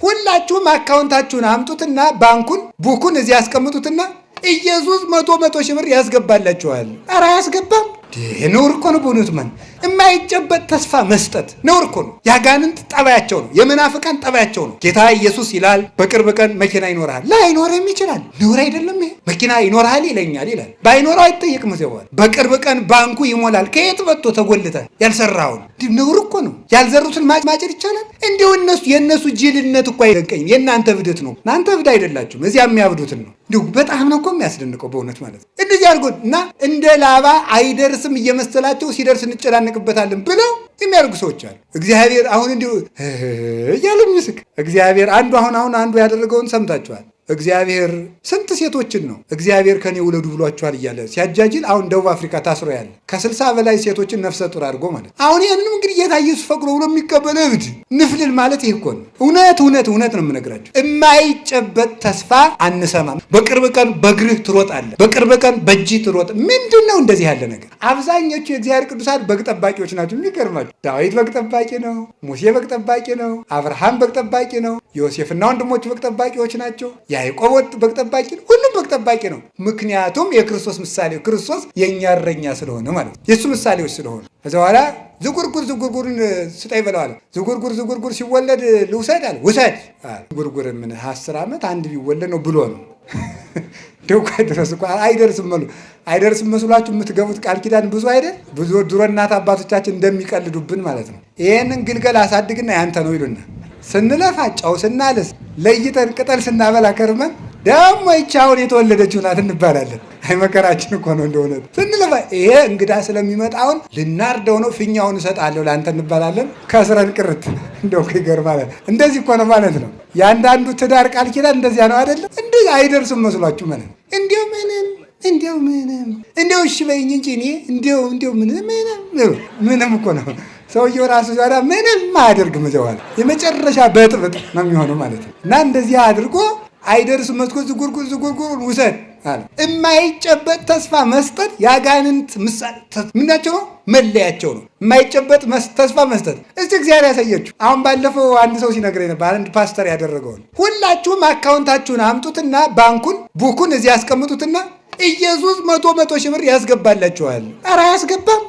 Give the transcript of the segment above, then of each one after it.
ሁላችሁም አካውንታችሁን አምጡትና ባንኩን ቡኩን እዚህ ያስቀምጡትና ኢየሱስ መቶ ሺህ ብር ያስገባላችኋል። ኧረ አያስገባም። ነውር እኮ ነው። በእውነቱ ማን የማይጨበጥ ተስፋ መስጠት ነውር እኮ ነው። ያጋንንት ጠባያቸው ነው። የመናፍቃን ጠባያቸው ነው። ጌታ ኢየሱስ ይላል በቅርብ ቀን መኪና ይኖርሃል። ላይኖርም ይችላል። ነውር አይደለም ይሄ። መኪና ይኖርሃል ይለኛል ይላል። ባይኖረው አይጠየቅም። ዘዋል በቅርብ ቀን ባንኩ ይሞላል። ከየት መጥቶ ተጎልተህ ያልሰራውን ነውር እኮ ነው። ያልዘሩትን ማጨድ ይቻላል። እንዲሁ የእነሱ ጅልነት እኮ አይደንቀኝም። የእናንተ እብደት ነው። እናንተ እብድ አይደላችሁም። እዚያ የሚያብዱትን ነው። እንዲሁ በጣም ነው እኮ የሚያስደንቀው በእውነት ማለት ነው። እንደዚህ አድርጎ እና እንደ ላባ አይደርስም እየመሰላቸው ሲደርስ እንጨናንቅበታለን ብለው የሚያደርጉ ሰዎች አሉ። እግዚአብሔር አሁን እንዲሁ እያለ የሚስቅ እግዚአብሔር አንዱ ያደረገውን ሰምታችኋል። እግዚአብሔር ስንት ሴቶችን ነው እግዚአብሔር ከኔ ውለዱ ብሏቸዋል እያለ ሲያጃጅል አሁን ደቡብ አፍሪካ ታስሮ ያለ ከ60 በላይ ሴቶችን ነፍሰ ጡር አድርጎ ማለት አሁን ይህንንም እንግዲህ ጌታ ኢየሱስ ፈቅዶ ብሎ የሚቀበል እብድ ንፍልል ማለት ይህ እኮ ነው። እውነት ነው የምነግራቸው። የማይጨበጥ ተስፋ አንሰማም። በቅርብ ቀን በእግርህ ትሮጣለህ፣ በቅርብ ቀን በእጅህ ትሮጥ። ምንድን ነው እንደዚህ ያለ ነገር? አብዛኞቹ የእግዚአብሔር ቅዱሳን በግ ጠባቂዎች ናቸው። የሚገርማቸው ዳዊት በግ ጠባቂ ነው፣ ሙሴ በግ ጠባቂ ነው፣ አብርሃም በግ ጠባቂ ነው፣ ዮሴፍና ወንድሞቹ በግ ጠባቂዎች ናቸው፣ ያዕቆብ በግ ጠባቂ ነው። ሁሉም በግ ጠባቂ ነው። ምክንያቱም የክርስቶስ ምሳሌ ክርስቶስ የእኛ እረኛ ስለሆነ ማለት ነው። የእሱ ምሳሌዎች ስለሆነ ከዛ በኋላ ዝጉርጉርን ስጠኝ ብለዋል። ዝጉርጉር ሲወለድ ልውሰድ አለ። ውሰድ ዝጉርጉር ምን 10 ዓመት አንድ ቢወለድ ነው ብሎ ነው ደውቃ ድረስ እኮ አይደርስም መስሏችሁ የምትገቡት ቃል ኪዳን ብዙ አይደል? ብዙ ድሮ እናት አባቶቻችን እንደሚቀልዱብን ማለት ነው። ይሄንን ግልገል አሳድግና ያንተ ነው ይሉና ስንለፋ ጫው ስናልስ ለይተን ቅጠል ስናበላ ከርመን ደግሞ ይቻውን የተወለደችው ናት እንባላለን። አይ መከራችን እኮ ነው እንደሆነ ስንለፋ ይሄ እንግዳ ስለሚመጣውን ልናርደው ነው ፊኛውን እሰጣለሁ ለአንተ እንባላለን። ከስረን ቅርት እንደው ይገርማል። እንደዚህ እኮ ነው ማለት ነው። ያንዳንዱ ትዳር ቃል ኪዳን እንደዚያ ነው አይደለም? እንደዚህ አይደርስም መስሏችሁ ማለት እንዲያው እሺ በይኝ እንጂ እኔ እንዲያው ምንም እኮ ነው። ሰውየው ራሱ ዛሬ ምንም አያደርግም። ዘዋል የመጨረሻ በጥብጥ ነው የሚሆነው ማለት ነው። እና እንደዚህ አድርጎ አይደርስም መስኮት ዝጉርጉር ውሰድ አለ። የማይጨበጥ ተስፋ መስጠት ያጋንንት ምሳሌ ምናቸው መለያቸው ነው። የማይጨበጥ ተስፋ መስጠት እስቲ እግዚአብሔር ያሳያችሁ። አሁን ባለፈው አንድ ሰው ሲነግረኝ ነበር፣ አንድ ፓስተር ያደረገውን። ሁላችሁም አካውንታችሁን አምጡትና ባንኩን ቡኩን እዚህ ያስቀምጡትና ኢየሱስ መቶ ሺህ ብር ያስገባላችኋል። ኧረ አያስገባም።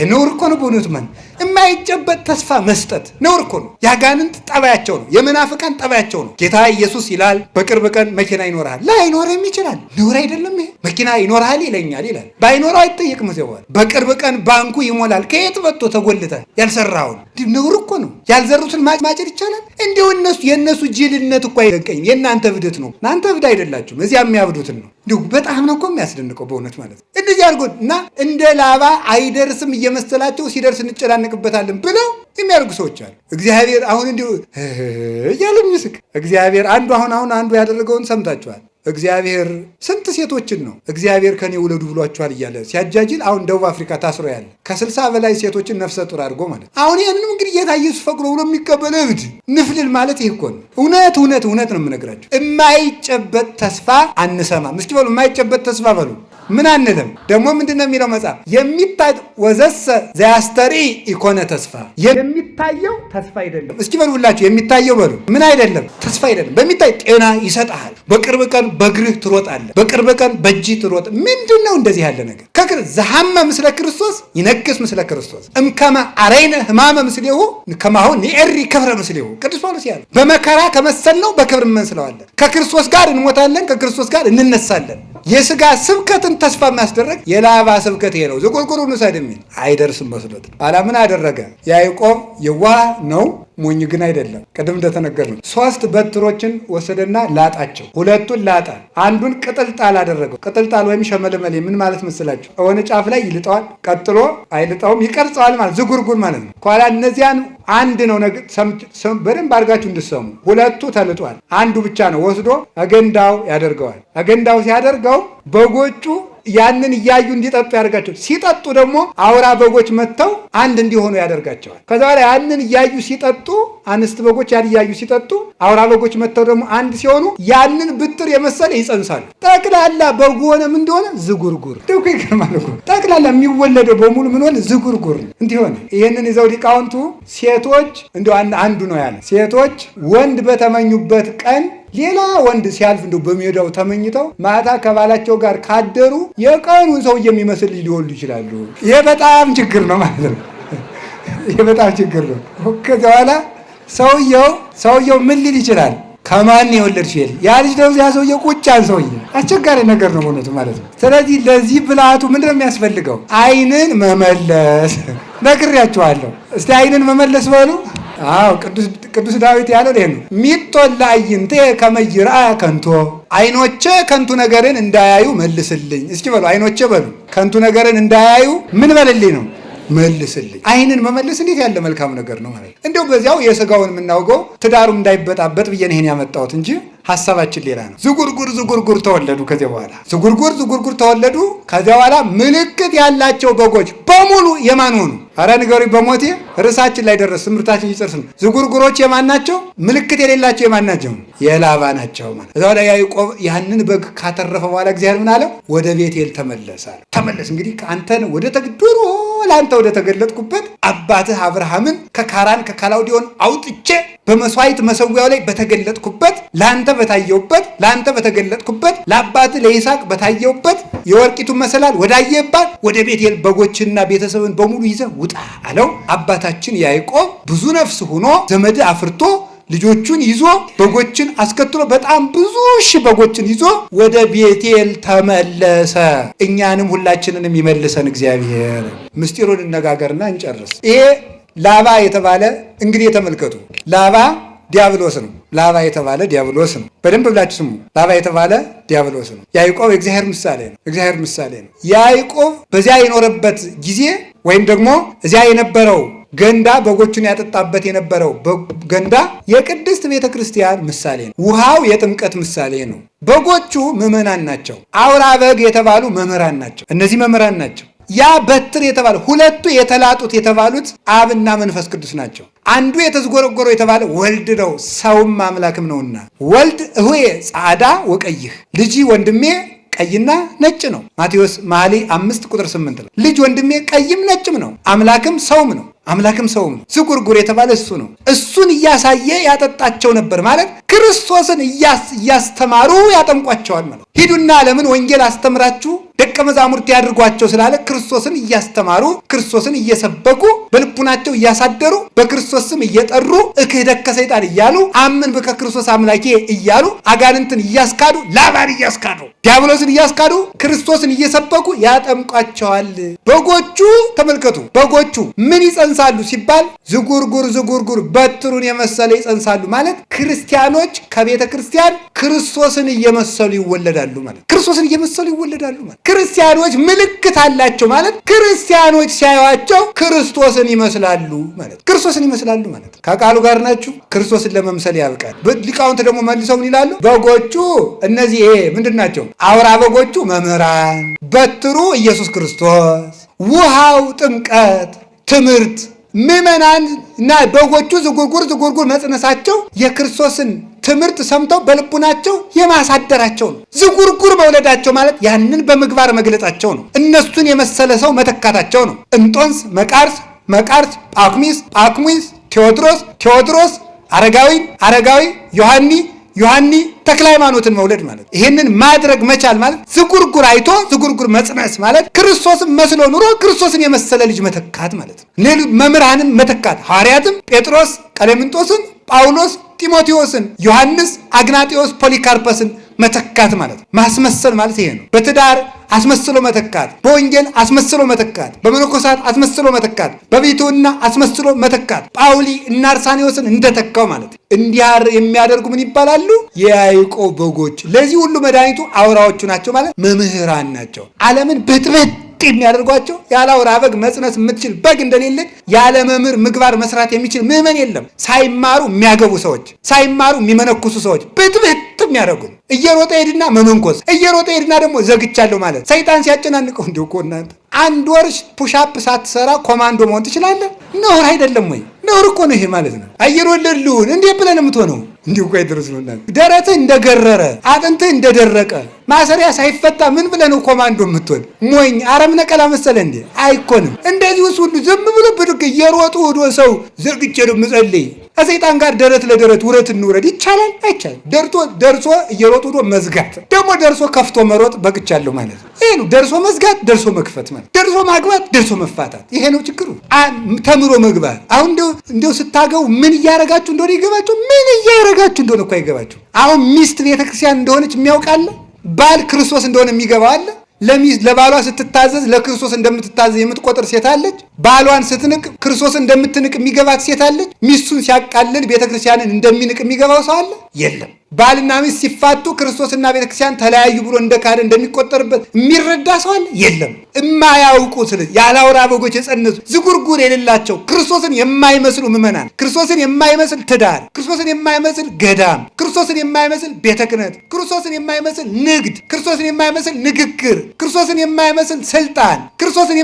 ነውር እኮ ነው በእውነቱ ማን የማይጨበጥ ተስፋ መስጠት ነውር እኮ ነው። ያጋንንት ጠባያቸው ነው። የመናፍቃን ጠባያቸው ነው። ጌታ ኢየሱስ ይላል በቅርብ ቀን መኪና ይኖርሃል። ላይኖርም ይችላል። ነውር አይደለም ይሄ። መኪና ይኖርሃል ይለኛል ይላል። ባይኖረው አይጠየቅም። ዘዋል በቅርብ ቀን ባንኩ ይሞላል። ከየት መጥቶ ተጎልተህ ያልሰራውን ነውር እኮ ነው። ያልዘሩትን ማጨድ ይቻላል። እንዲሁ የእነሱ ጅልነት እኮ አይደንቀኝም። የእናንተ እብደት ነው። እናንተ እብድ አይደላችሁም። እዚያ የሚያብዱትን ነው። እንዲሁ በጣም ነው እኮ የሚያስደንቀው በእውነት ማለት ነው። እንደዚህ አድርጎ እና እንደ ላባ አይደርስም እየመሰላቸው ሲደርስ እንጨናንቅበታለን ብለው የሚያደርጉ ሰዎች አሉ። እግዚአብሔር አሁን እንዲሁ እያለ የሚስቅ እግዚአብሔር አንዱ ያደረገውን ሰምታችኋል። እግዚአብሔር ስንት ሴቶችን ነው እግዚአብሔር ከኔ ውለዱ ብሏቸዋል እያለ ሲያጃጅል አሁን ደቡብ አፍሪካ ታስሮ ያለ ከ60 በላይ ሴቶችን ነፍሰ ጡር አድርጎ ማለት አሁን ይህንንም እንግዲህ ጌታ ኢየሱስ ፈቅዶ ብሎ የሚቀበል እብድ ንፍልል ማለት ይህ እኮ ነው። እውነት ነው የምነግራቸው። የማይጨበጥ ተስፋ አንሰማም። እስኪ በሉ የማይጨበጥ ተስፋ በሉ። ምን አንልም። ደግሞ ምንድን ነው የሚለው መጽሐፍ? የሚታይ ወዘሰ ዘያስተሪ ኢኮነ ተስፋ። የሚታየው ተስፋ አይደለም። እስኪ በሉ ሁላችሁ የሚታየው በሉ። ምን አይደለም? ተስፋ አይደለም። በሚታይ ጤና ይሰጥሃል። በቅርብ ቀን በእግርህ ትሮጣለህ፣ በቅርብ ቀን በእጅህ ትሮጥ። ምንድን ነው እንደዚህ ያለ ነገር? ዘሐመ ምስለ ክርስቶስ ይነግስ ምስለ ክርስቶስ እምከመ አረይነ ሕማመ ምስሌሁ ከማሁ ንኤሪ ክብረ ምስሌሁ። ቅዱስ ጳውሎስ ያለ በመከራ ከመሰልነው በክብር እንመስለዋለን። ከክርስቶስ ጋር እንሞታለን፣ ከክርስቶስ ጋር እንነሳለን። የሥጋ ስብከትን ተስፋ የሚያስደረግ የላባ ስብከት ይሄ ነው። ዝቁርቁሩን ውሰድ የሚል አይደርስም መስሎት ኋላ ምን አደረገ? ያዕቆብ የዋህ ነው፣ ሞኝ ግን አይደለም። ቅድም እንደተነገር ነው። 3 በትሮችን ወሰደና ላጣቸው። 2ቱን ላጣ፣ አንዱን ቅጥልጣል አደረገው። ቅጥልጣል ወይም ሸመልመሌ ምን ማለት መስላችሁ? የሆነ ጫፍ ላይ ይልጠዋል፣ ቀጥሎ አይልጠውም፣ ይቀርጸዋል ማለት ዝጉርጉር ማለት ነው። ኋላ እነዚያን አንድ ነው በደንብ አድርጋችሁ እንድሰሙ። 2ቱ ተልጧል፣ አንዱ ብቻ ነው ወስዶ አገንዳው ያደርገዋል። አገንዳው ሲያደርገው በጎቹ ያንን እያዩ እንዲጠጡ ያደርጋቸዋል። ሲጠጡ ደግሞ አውራ በጎች መጥተው አንድ እንዲሆኑ ያደርጋቸዋል። ከዛ በኋላ ያንን እያዩ ሲጠጡ አንስት በጎች ያን እያዩ ሲጠጡ አውራ በጎች መጥተው ደግሞ አንድ ሲሆኑ ያንን ብትር የመሰለ ይጸንሳሉ። ጠቅላላ በጉ ሆነም እንደሆነ ዝጉርጉር ደውከ ይገርማል እኮ ጠቅላላ የሚወለደው በሙሉ ምን ሆነ? ዝጉርጉር እንዲህ ሆነ። ይሄንን ይዘው ሊቃውንቱ ሴቶች እንደው አንዱ ነው ያለ ሴቶች ወንድ በተመኙበት ቀን ሌላ ወንድ ሲያልፍ እንደው በሜዳው ተመኝተው ማታ ከባላቸው ጋር ካደሩ የቀኑን ሰው የሚመስል ልጅ ሊወልዱ ይችላሉ። ይሄ በጣም ችግር ነው ማለት ነው። ይሄ በጣም ችግር ነው። ከዚያ በኋላ ሰውየው ምን ሊል ይችላል? ከማን የወለድሽው ይል ያ ልጅ ደግሞ ያ ሰውየው ቁጫን ሰውዬ አስቸጋሪ ነገር ነው እውነቱ ማለት ነው። ስለዚህ ለዚህ ብልሃቱ ምንድን ነው የሚያስፈልገው? ዓይንን መመለስ ነግሬያችኋለሁ። እስቲ ዓይንን መመለስ በሉ። አዎ ቅዱስ ዳዊት ያለው ይሄ ነው። ሚጦላ አይንቴ ከመይራ ከንቶ ዓይኖቼ ከንቱ ነገርን እንዳያዩ መልስልኝ። እስኪ በሉ ዓይኖቼ በሉ ከንቱ ነገርን እንዳያዩ ምን በልልኝ ነው መልስልኝ። ዓይንን መመለስ እንዴት ያለ መልካም ነገር ነው ማለት እንደው በዚያው የሥጋውን የምናውገው ትዳሩም እንዳይበጣበጥ ብዬ ነው ይሄን ያመጣሁት እንጂ ሐሳባችን ሌላ ነው። ዝጉርጉር ተወለዱ። ከዚያ በኋላ ዝጉርጉር ተወለዱ። ከዚያ በኋላ ምልክት ያላቸው በጎች በሙሉ የማን ሆኑ? አረ ንገሩኝ በሞቴ ርዕሳችን ላይ ደረስ ትምህርታችን ይጨርስ ነው። ዝጉርጉሮች የማን ናቸው? ምልክት የሌላቸው የማን ናቸው? የላባ ናቸው ማለት። እዛው ላይ ያዕቆብ ያንን በግ ካተረፈ በኋላ እግዚአብሔር ምን አለ? ወደ ቤቴል ተመለስ። ተመለስ እንግዲህ አንተን ወደ ተግድሮ ለአንተ ወደ ተገለጥኩበት አባትህ አብርሃምን ከካራን ከካላውዲዮን አውጥቼ በመስዋዕት መሰዊያው ላይ በተገለጥኩበት ለአንተ በተገለጥኩበት ለአባትህ ለይስሐቅ በታየውበት የወርቂቱን መሰላል ወዳየባት ወደ ቤቴል በጎችና ቤተሰብን በሙሉ ይዘህ ውጣ አለው። አባታችን ያዕቆብ ብዙ ነፍስ ሆኖ ዘመድ አፍርቶ ልጆቹን ይዞ በጎችን አስከትሎ በጣም ብዙ ሺህ በጎችን ይዞ ወደ ቤቴል ተመለሰ። እኛንም ሁላችንንም ይመልሰን እግዚአብሔር። ምስጢሩን እነጋገርና እንጨርስ። ይሄ ላባ የተባለ እንግዲህ ተመልከቱ፣ ላባ ዲያብሎስ ነው። ላባ የተባለ ዲያብሎስ ነው። በደንብ ብላችሁ ስሙ። ላባ የተባለ ዲያብሎስ ነው። ያዕቆብ የእግዚአብሔር ምሳሌ ነው። ያዕቆብ በዚያ የኖረበት ጊዜ ወይም ደግሞ እዚያ የነበረው ገንዳ በጎቹን ያጠጣበት የነበረው ገንዳ የቅድስት ቤተ ክርስቲያን ምሳሌ ነው። ውሃው የጥምቀት ምሳሌ ነው። በጎቹ ምዕመናን ናቸው። አውራ በግ የተባሉ መምህራን ናቸው። እነዚህ መምህራን ናቸው። ያ በትር የተባለ ሁለቱ የተላጡት የተባሉት አብና መንፈስ ቅዱስ ናቸው። አንዱ የተዝጎረጎረው የተባለ ወልድ ነው፣ ሰውም አምላክም ነውና ወልድ እሁዬ ጻዕዳ ወቀይህ ልጅ ወንድሜ ቀይና ነጭ ነው። ማቴዎስ መኃልየ 5:8 ነው። ልጅ ወንድሜ ቀይም ነጭም ነው፣ አምላክም ሰውም ነው። ዝጉርጉር የተባለ እሱ ነው። እሱን እያሳየ ያጠጣቸው ነበር ማለት ክርስቶስን እያስተማሩ ያጠምቋቸዋል ማለት። ሂዱና ዓለምን ወንጌል አስተምራችሁ ደቀ መዛሙርት ያድርጓቸው ስላለ ክርስቶስን እያስተማሩ ክርስቶስን እየሰበኩ በልቡናቸው እያሳደሩ በክርስቶስ ስም እየጠሩ እክህደከ ሰይጣን እያሉ አምን በከ ክርስቶስ አምላኬ እያሉ አጋንንትን እያስካዱ ላባን እያስካዱ ዲያብሎስን እያስካዱ ክርስቶስን እየሰበኩ ያጠምቋቸዋል። በጎቹ ተመልከቱ፣ በጎቹ ምን ይጸንሳሉ ሲባል ዝጉርጉር በትሩን የመሰለ ይጸንሳሉ ማለት ክርስቲያኖች ከቤተ ክርስቲያን ክርስቶስን እየመሰሉ ይወለዳሉ ማለት። ክርስቲያኖች ምልክት አላቸው ማለት ክርስቲያኖች ሲያዩአቸው ክርስቶስን ይመስላሉ ማለት። ከቃሉ ጋር ናችሁ። ክርስቶስን ለመምሰል ያብቃል። ሊቃውንት ደግሞ መልሰው ምን ይላሉ? በጎቹ እነዚህ ምንድን ናቸው? አውራ በጎቹ መምህራን፣ በትሩ ኢየሱስ ክርስቶስ፣ ውሃው ጥምቀት ትምህርት፣ ምዕመናን እና በጎቹ ዝጉርጉር መጽነሳቸው የክርስቶስን ትምህርት ሰምተው በልቡናቸው የማሳደራቸው ነው። ዝጉርጉር መውለዳቸው ማለት ያንን በምግባር መግለጻቸው ነው። እነሱን የመሰለ ሰው መተካታቸው ነው። እንጦንስ፣ መቃርስ፣ ጳኩሚስ፣ ቴዎድሮስ፣ አረጋዊ፣ ዮሐኒ ተክለ ሃይማኖትን መውለድ ማለት። ይሄንን ማድረግ መቻል ማለት ዝጉርጉር አይቶ ዝጉርጉር መጽነስ ማለት ክርስቶስን መስሎ ኑሮ ክርስቶስን የመሰለ ልጅ መተካት ማለት ነው። ሌሎች መምህራንን መተካት ሐዋርያትም ጴጥሮስ፣ ቀሌምንጦስን፣ ጳውሎስ፣ ጢሞቴዎስን፣ ዮሐንስ፣ አግናጢዮስ፣ ፖሊካርፐስን መተካት ማለት ነው። ማስመሰል ማለት ይሄ ነው። በትዳር አስመስሎ መተካት፣ በወንጌል አስመስሎ መተካት፣ በመነኮሳት አስመስሎ መተካት፣ በቤቱና አስመስሎ መተካት፣ ጳውሊ እና አርሳኔዎስን እንደተካው ማለት ነው። እንዲያር የሚያደርጉ ምን ይባላሉ? የያዕቆብ በጎች። ለዚህ ሁሉ መድኃኒቱ አውራዎቹ ናቸው ማለት መምህራን ናቸው። ዓለምን በጥበት የሚያደርጓቸው ያለ አውራ በግ መጽነስ የምትችል በግ እንደሌለች ያለ መምህር ምግባር መስራት የሚችል ምዕመን የለም። ሳይማሩ የሚያገቡ ሰዎች፣ ሳይማሩ የሚመነኩሱ ሰዎች፣ በጥበት የሚያደርጉን። እየሮጠ ሄድና መመንኮስ፣ እየሮጠ ሄድና ደግሞ ዘግቻለሁ ማለት። ሰይጣን ሲያጨናንቀው እንዲሁ እኮ እናንተ አንድ ወር ፑሻፕ ሳትሰራ ኮማንዶ መሆን ትችላለህ? ነውር አይደለም ወይ? ነውር እኮ ነው ይሄ ማለት ነው። አየር ወለድ ልሁን እንዴት ብለን የምትሆነው? እንዲሁ እኮ አይደረስ ነው። ደረትህ እንደገረረ አጥንትህ እንደደረቀ ማሰሪያ ሳይፈታ ምን ብለህ ነው ኮማንዶ የምትሆን? ሞኝ አረም ነቀላ መሰለ እንዴ? አይኮንም። እንደዚህ ሁሉ ዝም ብሎ ብድግ እየሮጡ ሄዶ ሰው ዘግቼ ነው የምጸልይ ከሰይጣን ጋር ደረት ለደረት ውረት እንውረድ ይቻላል? አይቻልም። ደርሶ እየሮጡ ሄዶ መዝጋት ደግሞ ደርሶ ከፍቶ መሮጥ በቅቻለሁ ማለት ነው። ይሄ ነው ደርሶ መዝጋት፣ ደርሶ መክፈት ማለት። ደርሶ ማግባት፣ ደርሶ መፋታት። ይሄ ነው ችግሩ። ተምሮ መግባት። አሁን እንደው ስታገቡ ምን እያረጋችሁ እንደሆነ ይገባችሁ? ምን እያረጋችሁ እንደሆነ እኮ አይገባችሁ። አሁን ሚስት ቤተክርስቲያን እንደሆነች የሚያውቃለ? ባል ክርስቶስ እንደሆነ የሚገባው አለ? ለባሏ ስትታዘዝ ለክርስቶስ እንደምትታዘዝ የምትቆጥር ሴት አለች? ባሏን ስትንቅ ክርስቶስ እንደምትንቅ የሚገባት ሴት አለች? ሚስቱን ሲያቃልል ቤተክርስቲያንን እንደሚንቅ የሚገባው ሰው አለ? የለም። ባልና ሚስት ሲፋቱ ክርስቶስና ቤተክርስቲያን ተለያዩ ብሎ እንደካደ እንደሚቆጠርበት የሚረዳ ሰው አለ? የለም። የማያውቁ ያላውራ በጎች የጸነሱ ዝጉርጉር የሌላቸው ክርስቶስን የማይመስሉ ምዕመናን፣ ክርስቶስን የማይመስል ትዳር፣ ክርስቶስን የማይመስል ገዳም፣ ክርስቶስን የማይመስል ቤተ ክህነት፣ ክርስቶስን የማይመስል ንግድ፣ ክርስቶስን የማይመስል ንግግር፣ ክርስቶስን የማይመስል ስልጣን፣ ክርስቶስን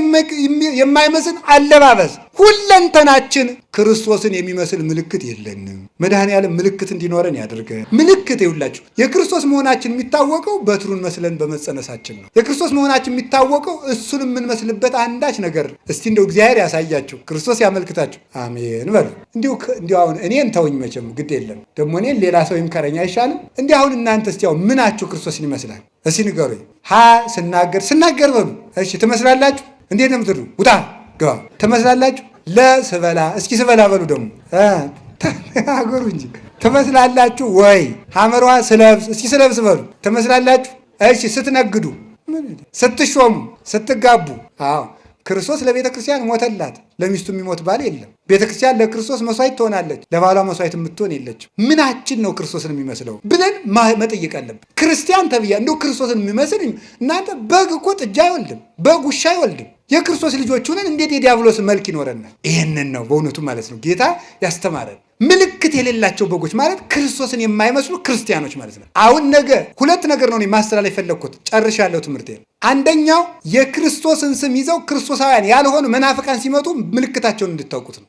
የማይመስል አለባበስ፣ ሁለንተናችን ክርስቶስን የሚመስል ምልክት የለንም። መድኃኔዓለም ምልክት እንዲኖረን ያድርገን። ምልክት ይውላችሁ የክርስቶስ መሆናችን የሚታወቀው በትሩን መስለን በመጸነሳችን ነው። የክርስቶስ መሆናችን የሚታወቀው እሱን የምንመስልበት አንዳች ነገር። እስቲ እንደው እግዚአብሔር ያሳያችሁ፣ ክርስቶስ ያመልክታችሁ። አሜን በሉ። እንዲሁ አሁን እኔን ተውኝ፣ መቼም ግድ የለም ደግሞ እኔን ሌላ ሰው ይምከረኝ አይሻልም? እንዲህ አሁን እናንተ እስቲ አሁን ምናችሁ ክርስቶስን ይመስላል? እስቲ ንገሩኝ። ስናገር በሉ። እሺ ትመስላላችሁ? እንዴት ነው የምትሉ? ውጣ ግባ ትመስላላችሁ? ለስበላ እስኪ ስበላ በሉ ደግሞ አገሩ እንጂ ትመስላላችሁ ወይ? ሐመሯ ስለብስ እስኪ ስለብስ በሉ ትመስላላችሁ? እሺ ስትነግዱ፣ ስትሾሙ፣ ስትጋቡ። አዎ ክርስቶስ ለቤተ ክርስቲያን ሞተላት። ለሚስቱ የሚሞት ባል የለም። ቤተ ክርስቲያን ለክርስቶስ መስዋዕት ትሆናለች፣ ለባሏ መስዋዕት የምትሆን የለችም። ምናችን ነው ክርስቶስን የሚመስለው ብለን መጠየቅ አለብን። ክርስቲያን ተብያ እንደው ክርስቶስን የሚመስል እናንተ በግ እኮ ጥጃ አይወልድም፣ በግ ውሻ አይወልድም። የክርስቶስ ልጆች ሆነን እንዴት የዲያብሎስ መልክ ይኖረናል? ይህንን ነው በእውነቱ ማለት ነው ጌታ ያስተማረን። ምልክት የሌላቸው በጎች ማለት ክርስቶስን የማይመስሉ ክርስቲያኖች ማለት ነው። አሁን ነገ ሁለት ነገር ነው ማስተላለፍ የፈለግኩት፣ ጨርሻለሁ ትምህርቴን። አንደኛው የክርስቶስን ስም ይዘው ክርስቶሳውያን ያልሆኑ መናፍቃን ሲመጡ ምልክታቸውን እንድታውቁት ነው።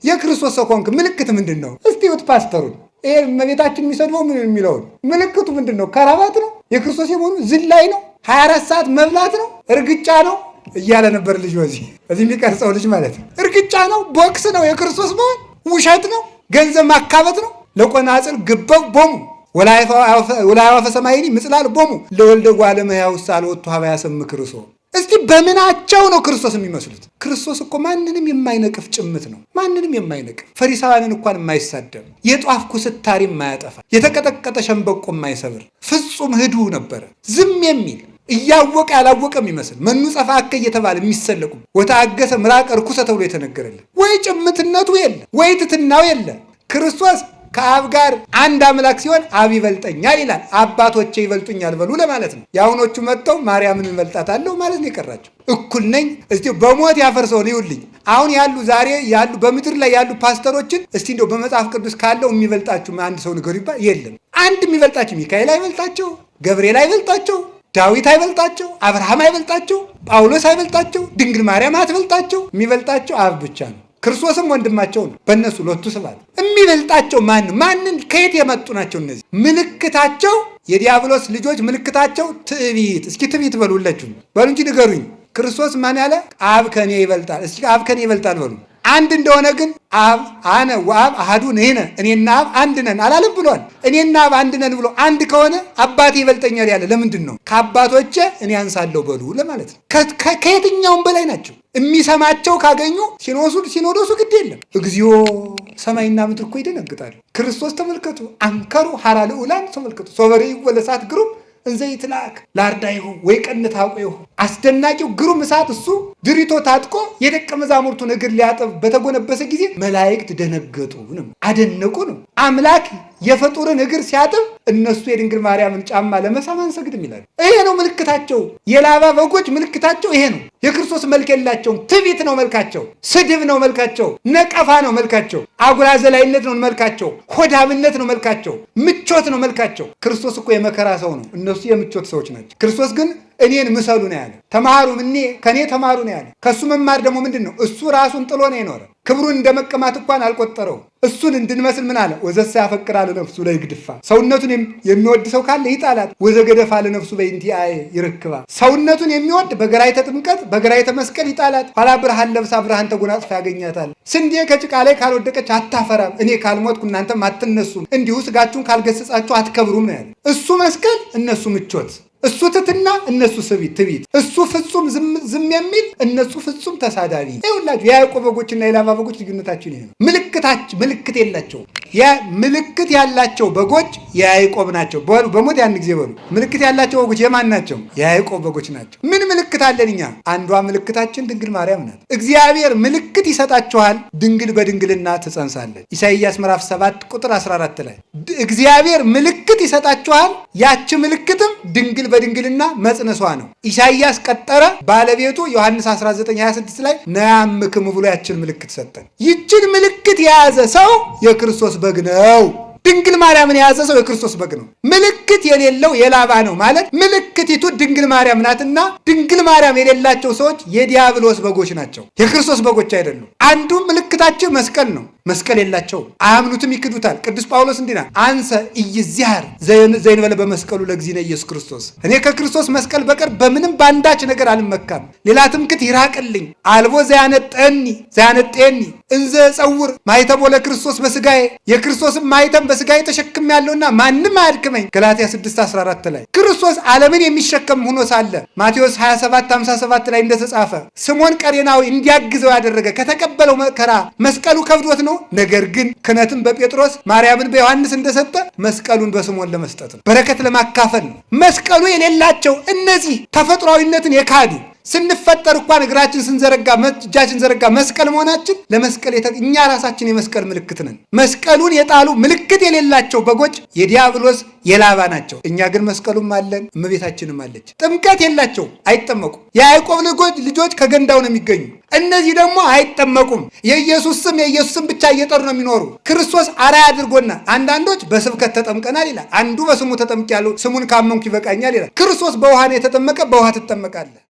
የክርስቶስ ሰው ከሆንክ ምልክት ምንድን ነው? እስቲ ውት ፓስተሩን ይሄ እመቤታችን የሚሰድበው ምን የሚለውን ምልክቱ ምንድን ነው? ከራባት ነው? የክርስቶስ የመሆኑ ዝላይ ነው? 24 ሰዓት መብላት ነው? እርግጫ ነው እያለ ነበር ልጅ እዚህ የሚቀርጸው ልጅ ማለት ነው። እርግጫ ነው? ቦክስ ነው? የክርስቶስ መሆን ውሸት ነው? ገንዘብ ማካበት ነው? ለቆናጽል ግበው ቦሙ ወላይዋ ፈሰማይኒ ምጽላል ቦሙ ለወልደ እጓለ እመሕያው ሳልወቱ ሀበያ ሰም ክርስቶ። እስቲ በምናቸው ነው ክርስቶስ የሚመስሉት? ክርስቶስ እኮ ማንንም የማይነቅፍ ጭምት ነው። ማንንም የማይነቅፍ ፈሪሳውያንን እንኳን የማይሳደብ የጧፍ ኩስታሪ የማያጠፋ የተቀጠቀጠ ሸንበቆ የማይሰብር ፍጹም ህዱ ነበረ። ዝም የሚል እያወቀ ያላወቀ የሚመስል መኑ ጸፋከ እየተባለ የሚሰለቁ ወተአገሰ ምራቅ ርኩሰ ተብሎ የተነገረልን ወይ ጭምትነቱ የለ ወይ ትትናው የለ። ክርስቶስ ከአብ ጋር አንድ አምላክ ሲሆን አብ ይበልጠኛል ይላል። አባቶቼ ይበልጡኛል በሉ ለማለት ነው። የአሁኖቹ መጥተው ማርያምን እንበልጣታለሁ ማለት ነው የቀራቸው። እኩል ነኝ እስቲ በሞት ያፈርሰውን ይውልኝ። አሁን ያሉ ዛሬ ያሉ በምድር ላይ ያሉ ፓስተሮችን እስቲ እንደው በመጽሐፍ ቅዱስ ካለው የሚበልጣችሁ አንድ ሰው ንገሩ ይባል የለም። አንድ የሚበልጣቸው ሚካኤል አይበልጣቸው፣ ገብርኤል አይበልጣቸው፣ ዳዊት አይበልጣቸው፣ አብርሃም አይበልጣቸው፣ ጳውሎስ አይበልጣቸው፣ ድንግል ማርያም አትበልጣቸው። የሚበልጣቸው አብ ብቻ ነው። ክርስቶስም ወንድማቸው ነው። በእነሱ ሎቱ ስብሐት። የሚበልጣቸው ማንን ከየት የመጡ ናቸው እነዚህ? ምልክታቸው የዲያብሎስ ልጆች ምልክታቸው ትዕቢት። እስኪ ትዕቢት በሉላችሁ በሉ እንጂ ንገሩኝ። ክርስቶስ ማን ያለ? አብ ከኔ ይበልጣል። እስኪ አብ ከኔ ይበልጣል በሉ። አንድ እንደሆነ ግን አብ አነ ወአብ አሐዱ ነን፣ እኔና አብ አንድ ነን አላለም ብሏል። እኔና አብ አንድ ነን ብሎ አንድ ከሆነ አባቴ ይበልጠኛል ያለ ለምንድን ነው? ከአባቶቼ እኔ አንሳለሁ በሉ ለማለት ነው። ከየትኛውም በላይ ናቸው። የሚሰማቸው ካገኙ ሲኖዶሱ ግድ የለም። እግዚኦ ሰማይና ምድር እኮ ይደነግጣሉ። ክርስቶስ ተመልከቱ፣ አንከሩ ሐራ ልዑላን ተመልከቱ። ሶበሬ ወለሳት ግሩም እንዘ ይትላክ ላርዳይሁ ወይ ቀንት አውቀይሁ አስደናቂው ግሩም እሳት እሱ ድሪቶ ታጥቆ የደቀ መዛሙርቱን እግር ሊያጠብ በተጎነበሰ ጊዜ መላእክት ደነገጡ ነው፣ አደነቁ ነው። አምላክ የፍጡርን እግር ሲያጥብ እነሱ የድንግል ማርያምን ጫማ ለመሳም አንሰግድም ይላሉ። ይሄ ነው ምልክታቸው። የላባ በጎች ምልክታቸው ይሄ ነው። የክርስቶስ መልክ የላቸውም። ትዕቢት ነው መልካቸው፣ ስድብ ነው መልካቸው፣ ነቀፋ ነው መልካቸው፣ አጉራ ዘላይነት ነው መልካቸው፣ ሆዳምነት ነው መልካቸው፣ ምቾት ነው መልካቸው። ክርስቶስ እኮ የመከራ ሰው ነው፣ እነሱ የምቾት ሰዎች ናቸው። ክርስቶስ ግን እኔን ምሰሉ ነው ያለ። ተማሩ ከኔ ተማሩ ነው ያለ። ከሱ መማር ደግሞ ምንድን ነው? እሱ ራሱን ጥሎ ነው የኖረ። ክብሩን እንደ መቀማት እንኳን አልቆጠረው። እሱን እንድንመስል ምን አለ? ወዘሳ ያፈቅራል ነፍሱ ላይ ግድፋ። ሰውነቱን የሚወድ ሰው ካለ ይጣላት። ወዘገደፋ ለነፍሱ በእንቲአየ ይርክባ። ሰውነቱን የሚወድ በገራይተ ጥምቀት በገራይተ መስቀል ይጣላት። ኋላ ብርሃን ለብሳ ብርሃን ተጎናጽፋ ያገኛታል። ስንዴ ከጭቃ ላይ ካልወደቀች አታፈራም። እኔ ካልሞትኩ እናንተም አትነሱም። እንዲሁ ስጋችሁን ካልገሰጻችሁ አትከብሩም ነው ያለ። እሱ መስቀል፣ እነሱ ምቾት። እሱ ትትና እነሱ ትዕቢት። እሱ ፍጹም ዝም የሚል እነሱ ፍጹም ተሳዳቢ። ይኸውላችሁ የያዕቆብ በጎችና የላባ በጎች ልዩነታችን ይሄ ነው። ምልክት የላቸው። ምልክት ያላቸው በጎች የያዕቆብ ናቸው። በሞት ያን ጊዜ በሉ። ምልክት ያላቸው በጎች የማን ናቸው? የያዕቆብ በጎች ናቸው። ምን ምልክት አለን እኛ? አንዷ ምልክታችን ድንግል ማርያም ናት። እግዚአብሔር ምልክት ይሰጣችኋል፣ ድንግል በድንግልና ትጸንሳለች። ኢሳይያስ ምዕራፍ 7 ቁጥር 14 ላይ እግዚአብሔር ምልክት ይሰጣችኋል፣ ያቺ ምልክትም ድንግል በድንግልና መጽነሷ ነው። ኢሳይያስ ቀጠረ። ባለቤቱ ዮሐንስ 19:26 ላይ ነያምክም ብሎ ያችን ምልክት ሰጠን። ይችን ምልክት የያዘ ሰው የክርስቶስ በግ ነው። ድንግል ማርያምን የያዘ ሰው የክርስቶስ በግ ነው። ምልክት የሌለው የላባ ነው ማለት ምልክቲቱ ድንግል ማርያም ናትና፣ ድንግል ማርያም የሌላቸው ሰዎች የዲያብሎስ በጎች ናቸው፣ የክርስቶስ በጎች አይደሉም። አንዱ ምልክታቸው መስቀል ነው። መስቀል የላቸውም፣ አያምኑትም፣ ይክዱታል። ቅዱስ ጳውሎስ እንዲህ ይላል፣ አንሰ ኢይዝያር ዘይንበለ በመስቀሉ ለእግዚእነ ኢየሱስ ክርስቶስ። እኔ ከክርስቶስ መስቀል በቀር በምንም ባንዳች ነገር አልመካም። ሌላ ትምክት ይራቅልኝ። አልቦ ዘያነጤኒ እንዘ ጸውር ማኅተሞ ለክርስቶስ በሥጋዬ። የክርስቶስን ማኅተም በሥጋዬ ተሸክም ያለውና ማንም አያድክመኝ። ገላትያ 6:14 ላይ ክርስቶስ ዓለምን የሚሸከም ሆኖ ሳለ ማቴዎስ 27:57 ላይ እንደተጻፈ ስምዖን ቀሬናዊ እንዲያግዘው ያደረገ ከተቀበለው መከራ መስቀሉ ከብዶት ነው። ነገር ግን ክህነትን በጴጥሮስ ማርያምን በዮሐንስ እንደሰጠ መስቀሉን በስምዖን ለመስጠት ነው፣ በረከት ለማካፈል ነው። መስቀሉ የሌላቸው እነዚህ ተፈጥሯዊነትን የካዱ ስንፈጠር እንኳን እግራችን ስንዘረጋ እጃችን ዘረጋ መስቀል መሆናችን ለመስቀል እኛ ራሳችን የመስቀል ምልክት ነን። መስቀሉን የጣሉ ምልክት የሌላቸው በጎች የዲያብሎስ የላባ ናቸው። እኛ ግን መስቀሉም አለን፣ እመቤታችንም አለች። ጥምቀት የላቸውም፣ አይጠመቁም። የያዕቆብ ልጆች ከገንዳው ነው የሚገኙ። እነዚህ ደግሞ አይጠመቁም። የኢየሱስ ስም ብቻ እየጠሩ ነው የሚኖሩ። ክርስቶስ አርአያ አድርጎና አንዳንዶች በስብከት ተጠምቀናል ይላል፣ አንዱ በስሙ ተጠምቄያለሁ ስሙን ካመንኩ ይበቃኛል ይላል። ክርስቶስ በውሃ ነው የተጠመቀ፣ በውሃ ትጠመቃለህ።